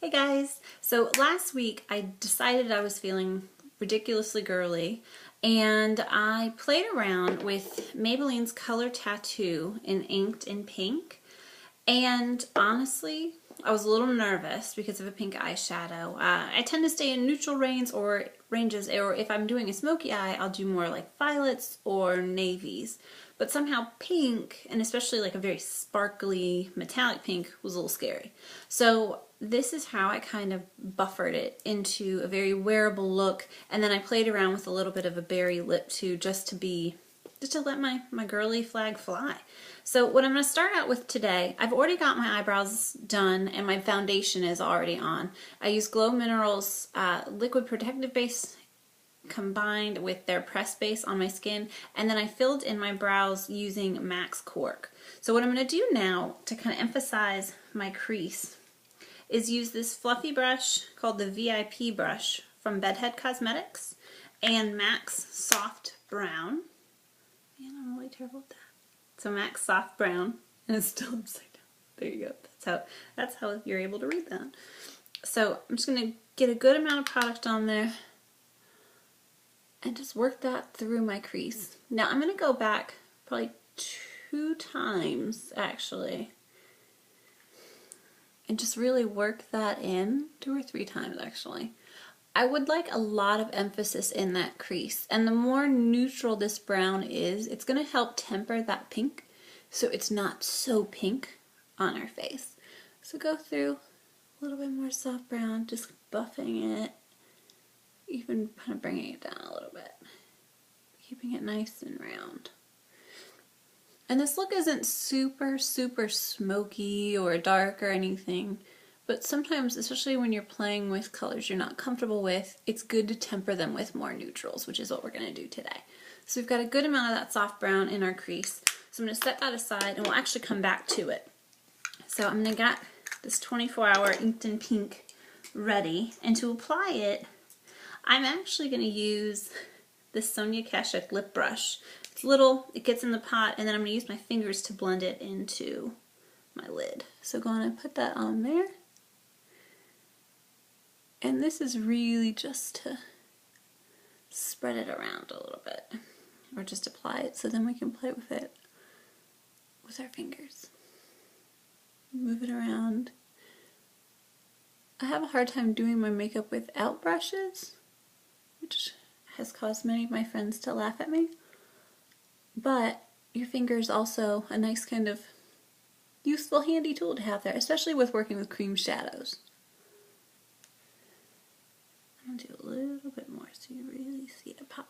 Hey guys! So last week I decided I was feeling ridiculously girly and I played around with Maybelline's Color Tattoo in Inked in Pink, and honestly I was a little nervous because of a pink eyeshadow. I tend to stay in neutral ranges, or if I'm doing a smoky eye I'll do more like violets or navies. But somehow pink, and especially like a very sparkly metallic pink, was a little scary. So this is how I kind of buffered it into a very wearable look, and then I played around with a little bit of a berry lip too, just to let my girly flag fly. So what I'm going to start out with today, I've already got my eyebrows done and my foundation is already on. I use Glow Minerals liquid protective base combined with their press base on my skin, and then I filled in my brows using Max Cork. So what I'm going to do now to kind of emphasize my crease is use this fluffy brush called the VIP brush from Bedhead Cosmetics and Max Soft Brown. Man, I'm really terrible at that. So Max Soft Brown, and it's still upside down. There you go. That's how you're able to read that. So I'm just going to get a good amount of product on there and just work that through my crease. Now I'm going to go back probably 2 times actually, and just really work that in, 2 or 3 times actually. I would like a lot of emphasis in that crease, and the more neutral this brown is, it's going to help temper that pink so it's not so pink on our face. So go through a little bit more soft brown, just buffing it, even kind of bringing it down a little bit, keeping it nice and round. And this look isn't super smoky or dark or anything, but sometimes, especially when you're playing with colors you're not comfortable with, it's good to temper them with more neutrals, which is what we're going to do today. So we've got a good amount of that soft brown in our crease. So I'm going to set that aside and we'll actually come back to it. So I'm going to get this 24-hour Inked in Pink ready, and to apply it I'm actually going to use this Sonia Kashuk lip brush. It's little, it gets in the pot, and then I'm going to use my fingers to blend it into my lid. So go on and put that on there. And this is really just to spread it around a little bit, or just apply it so then we can play with it with our fingers. Move it around. I have a hard time doing my makeup without brushes, which has caused many of my friends to laugh at me. But your finger is also a nice kind of useful, handy tool to have there, especially with working with cream shadows. I'm going to do a little bit more so you really see it pop.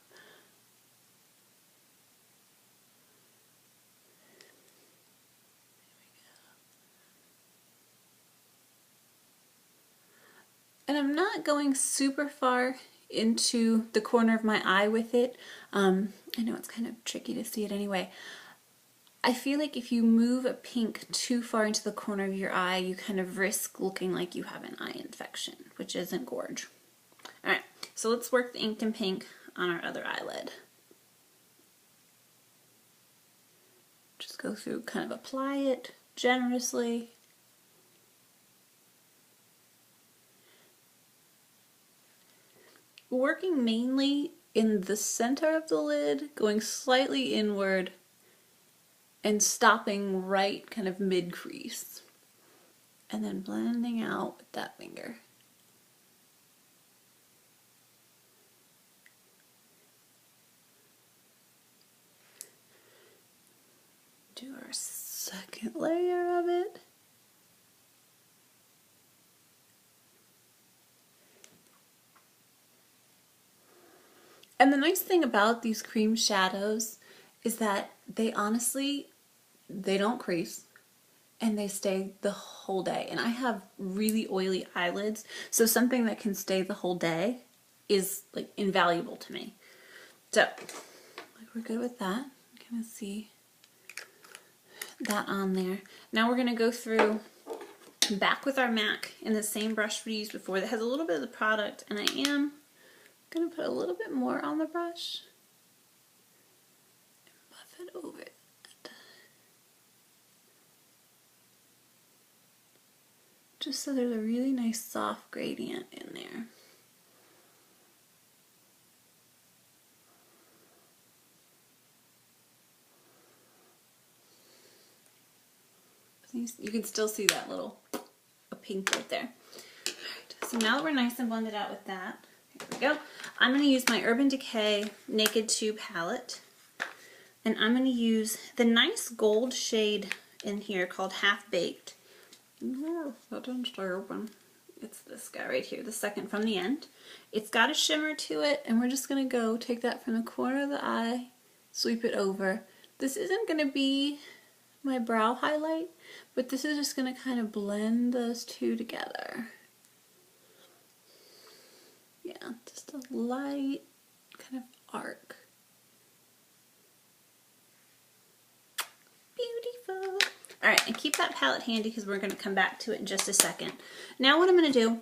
And I'm not going super far into the corner of my eye with it. I know it's kind of tricky to see it anyway. I feel like if you move a pink too far into the corner of your eye, you kind of risk looking like you have an eye infection, which isn't gorge. Alright, so let's work the Inked in Pink on our other eyelid. Just go through, kind of apply it generously. Working mainly in the center of the lid, going slightly inward, and stopping right kind of mid-crease. And then blending out with that finger. Do our second layer of it. And the nice thing about these cream shadows is that they honestly, they don't crease and they stay the whole day. And I have really oily eyelids, so something that can stay the whole day is like invaluable to me. So, like, we're good with that. You kind of see that on there. Now we're going to go through back with our MAC in the same brush we used before that has a little bit of the product, and I am going to put a little bit more on the brush and buff it over it. just so there's a really nice soft gradient in there. You can still see that little pink right there. Alright, so now that we're nice and blended out with that, here we go. I'm going to use my Urban Decay Naked 2 palette. And I'm going to use the nice gold shade in here called Half Baked. No, that didn't stay open. It's this guy right here, the second from the end. It's got a shimmer to it, and we're just going to go take that from the corner of the eye, sweep it over. This isn't going to be my brow highlight, but this is just going to kind of blend those two together. Yeah, just a light kind of arc. Beautiful. Alright, and keep that palette handy because we're going to come back to it in just a second. Now what I'm going to do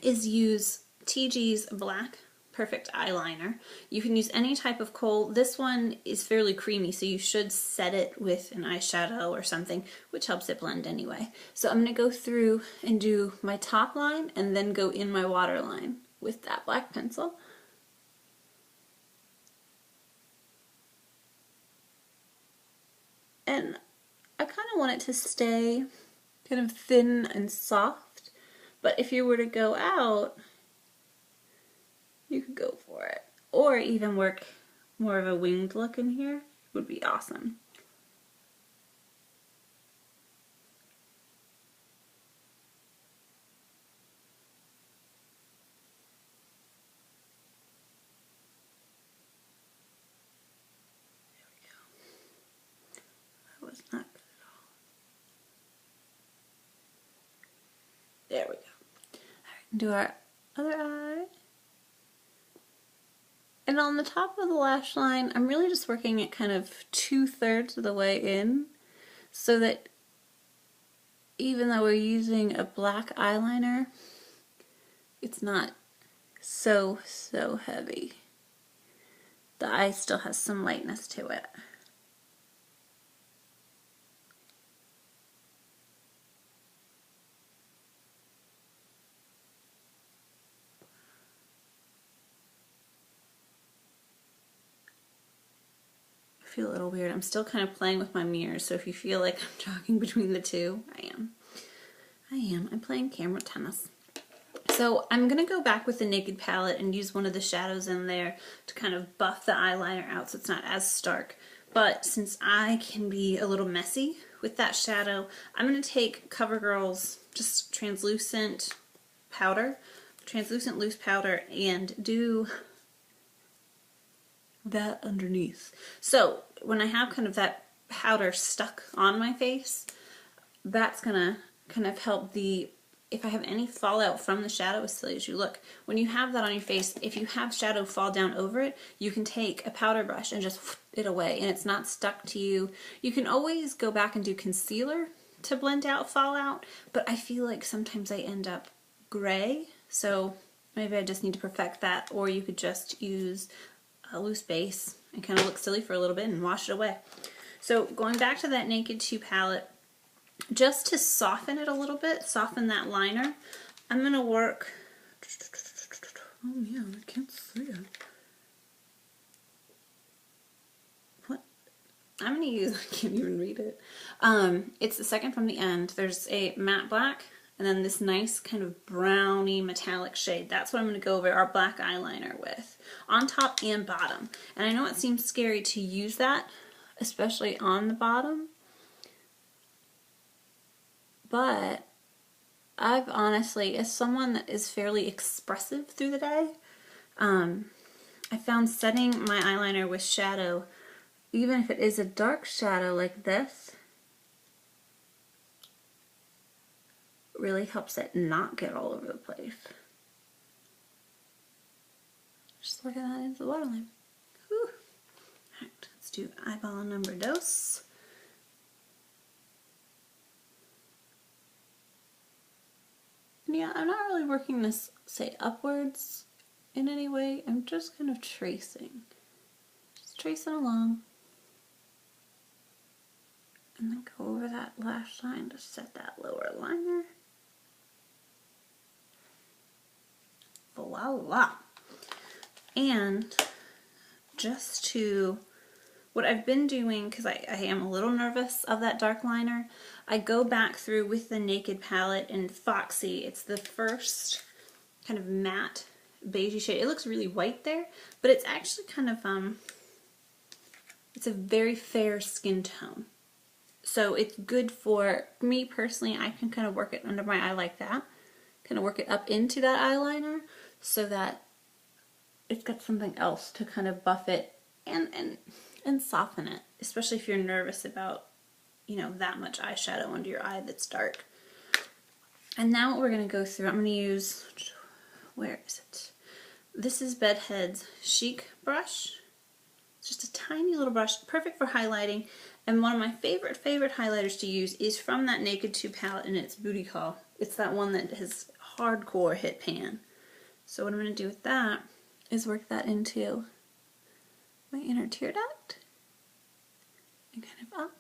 is use TG's Black Perfect Eyeliner. You can use any type of kohl. This one is fairly creamy, so you should set it with an eyeshadow or something, which helps it blend anyway. So I'm going to go through and do my top line and then go in my waterline with that black pencil. And I kind of want it to stay kind of thin and soft, but if you were to go out, you could go for it. Or even work more of a winged look in here would be awesome. Not good at all. There we go. Alright, do our other eye. And on the top of the lash line, I'm really just working it kind of 2/3 of the way in, so that even though we're using a black eyeliner, it's not so heavy. The eye still has some lightness to it. Feel a little weird. I'm still kind of playing with my mirrors, so if you feel like I'm talking between the two, I am. I'm playing camera tennis. So I'm going to go back with the Naked palette and use one of the shadows in there to kind of buff the eyeliner out so it's not as stark. But since I can be a little messy with that shadow, I'm going to take CoverGirl's just translucent powder, translucent loose powder, and do that underneath. So when I have kind of that powder stuck on my face, that's gonna kind of help if I have any fallout from the shadow, as silly as you look, when you have that on your face, if you have shadow fall down over it, you can take a powder brush and just it away and it's not stuck to you. You can always go back and do concealer to blend out fallout, but I feel like sometimes I end up gray, so maybe I just need to perfect that, or you could just use a loose base and kind of look silly for a little bit and wash it away. So going back to that Naked 2 palette, just to soften it a little bit, soften that liner, I'm going to work, oh yeah, I can't see it. What? I'm going to use, I can't even read it. It's the second from the end. There's a matte black and then this nice kind of browny metallic shade. That's what I'm going to go over our black eyeliner with, on top and bottom. And I know it seems scary to use that, especially on the bottom, but I've honestly, as someone that is fairly expressive through the day, I found setting my eyeliner with shadow, even if it is a dark shadow like this, really helps it not get all over the place. Just working that into the waterline. Whew. Alright, let's do eyeball number dos. And yeah, I'm not really working this, say, upwards in any way. I'm just kind of tracing. Just tracing along. And then go over that lash line to set that lower liner. voila. And just to, what I've been doing, because I am a little nervous of that dark liner, I go back through with the Naked palette in Foxy. It's the first kind of matte beigey shade. It looks really white there, but it's actually kind of, it's a very fair skin tone. So it's good for me personally. I can kind of work it under my eye like that, kind of work it up into that eyeliner so that it's got something else to kind of buff it and soften it, especially if you're nervous about, you know, that much eyeshadow under your eye that's dark. And now what we're going to go through, I'm going to use, where is it? This is Bedhead's Chic brush. It's just a tiny little brush, perfect for highlighting. And one of my favorite highlighters to use is from that Naked 2 palette, and it's Booty Call. It's that one that has hardcore hit pan. So what I'm going to do with that is work that into my inner tear duct and kind of up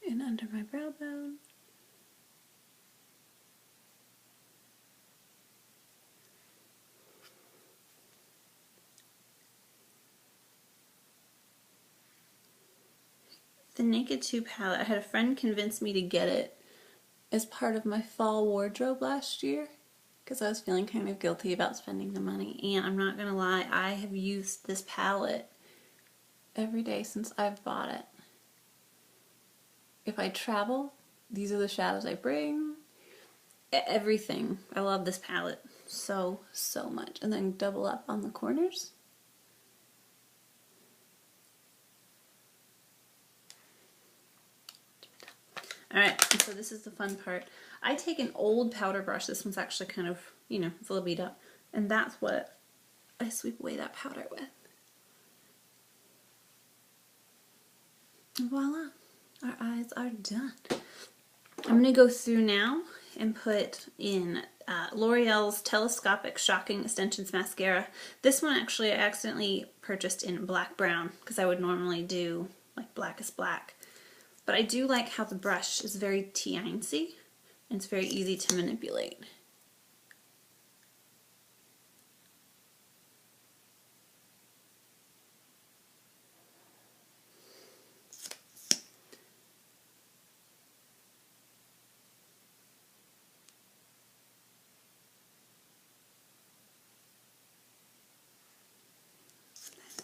and under my brow bone. The Naked 2 palette, I had a friend convince me to get it as part of my fall wardrobe last year because I was feeling kind of guilty about spending the money, and I'm not gonna lie, I have used this palette every day since I've bought it. If I travel, these are the shadows I bring. Everything. I love this palette so much. And then double up on the corners. Alright, so this is the fun part. I take an old powder brush. This one's actually kind of, you know, it's a little beat up. And that's what I sweep away that powder with. And voila, our eyes are done. I'm going to go through now and put in L'Oreal's Telescopic Shocking Extensions Mascara. This one actually I accidentally purchased in black brown because I would normally do like blackest black. But I do like how the brush is very teensy and it's very easy to manipulate.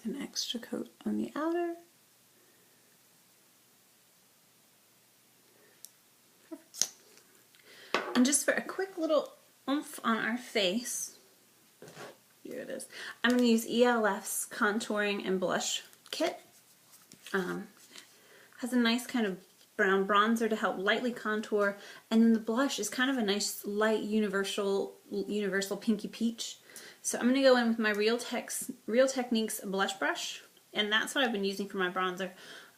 An extra coat on the outer. Perfect. And just for a quick little oomph on our face, here it is. I'm going to use ELF's Contouring and Blush Kit. Has a nice kind of brown bronzer to help lightly contour, and then the blush is kind of a nice light universal pinky peach. So I'm going to go in with my Real Techniques blush brush, and that's what I've been using for my bronzer.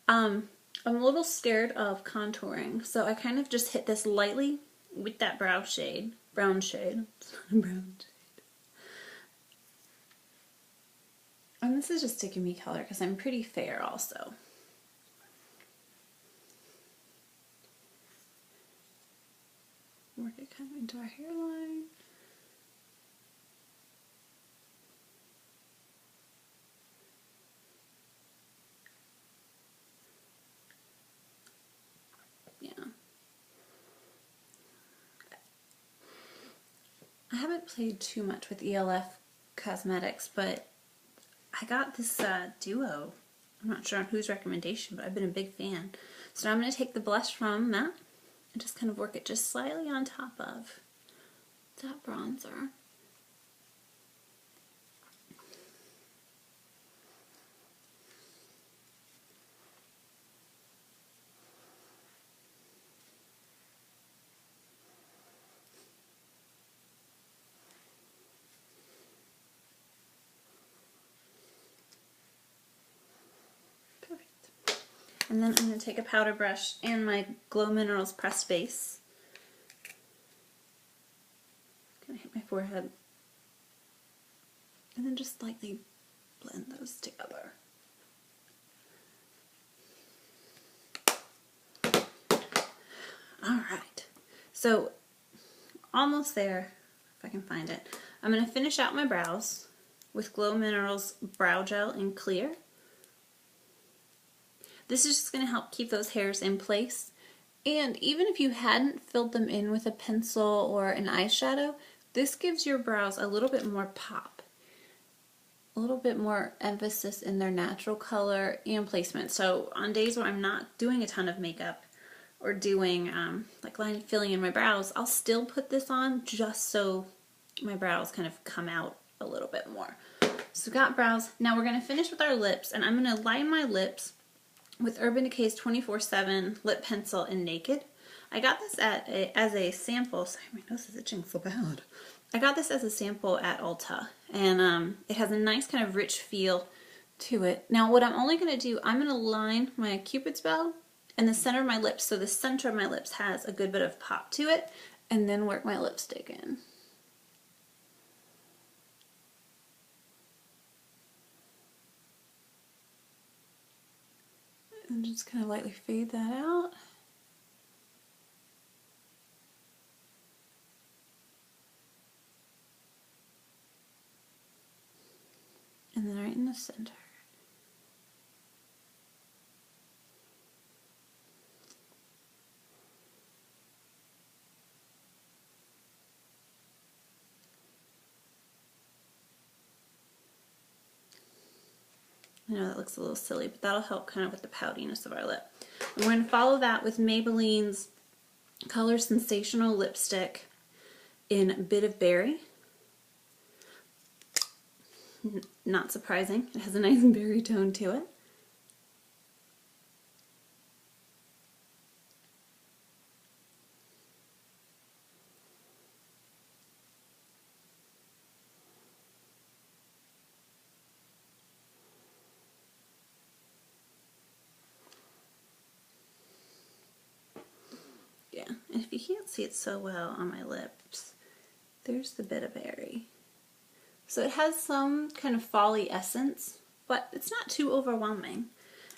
I'm a little scared of contouring, so I kind of just hit this lightly with that brown shade. And this is just to give me color because I'm pretty fair also. Work it kind of into our hairline. Yeah. I haven't played too much with ELF cosmetics, but I got this duo. I'm not sure on whose recommendation, but I've been a big fan. So now I'm going to take the blush from that and just kind of work it just slightly on top of that bronzer. And then I'm going to take a powder brush and my Glow Minerals pressed base. Going to hit my forehead. And then just lightly blend those together. Alright. So, almost there. If I can find it. I'm going to finish out my brows with Glow Minerals Brow Gel in Clear. This is just going to help keep those hairs in place. And even if you hadn't filled them in with a pencil or an eyeshadow, this gives your brows a little bit more pop. A little bit more emphasis in their natural color and placement. So on days where I'm not doing a ton of makeup or doing like line filling in my brows, I'll still put this on just so my brows kind of come out a little bit more. So we've got brows. Now we're going to finish with our lips, and I'm going to line my lips with Urban Decay's 24/7 Lip Pencil in Naked. I got this as a sample. Sorry, my nose is itching so bad. I got this as a sample at Ulta, and it has a nice kind of rich feel to it. Now what I'm only going to do, I'm going to line my Cupid's bow and the center of my lips, so the center of my lips has a good bit of pop to it, and then work my lipstick in. And just kind of lightly fade that out. And then right in the center. I know that looks a little silly, but that'll help kind of with the poutiness of our lip. And we're going to follow that with Maybelline's Color Sensational Lipstick in Bit of Berry. Not surprising, it has a nice berry tone to it. Yeah, and if you can't see it so well on my lips, there's the Bit of Berry. So it has some kind of folly essence, but it's not too overwhelming.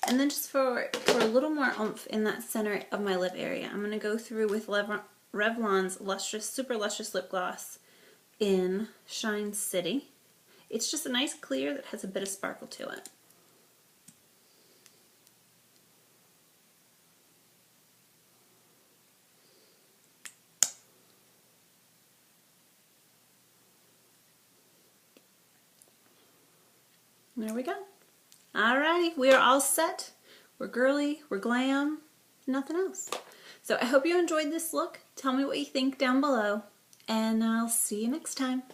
And then just for a little more oomph in that center of my lip area, I'm going to go through with Revlon's Lustrous, Super Luscious Lip Gloss in Shine City. It's just a nice clear that has a bit of sparkle to it. There we go. Alrighty, we are all set. We're girly, we're glam, nothing else. So I hope you enjoyed this look. Tell me what you think down below, and I'll see you next time.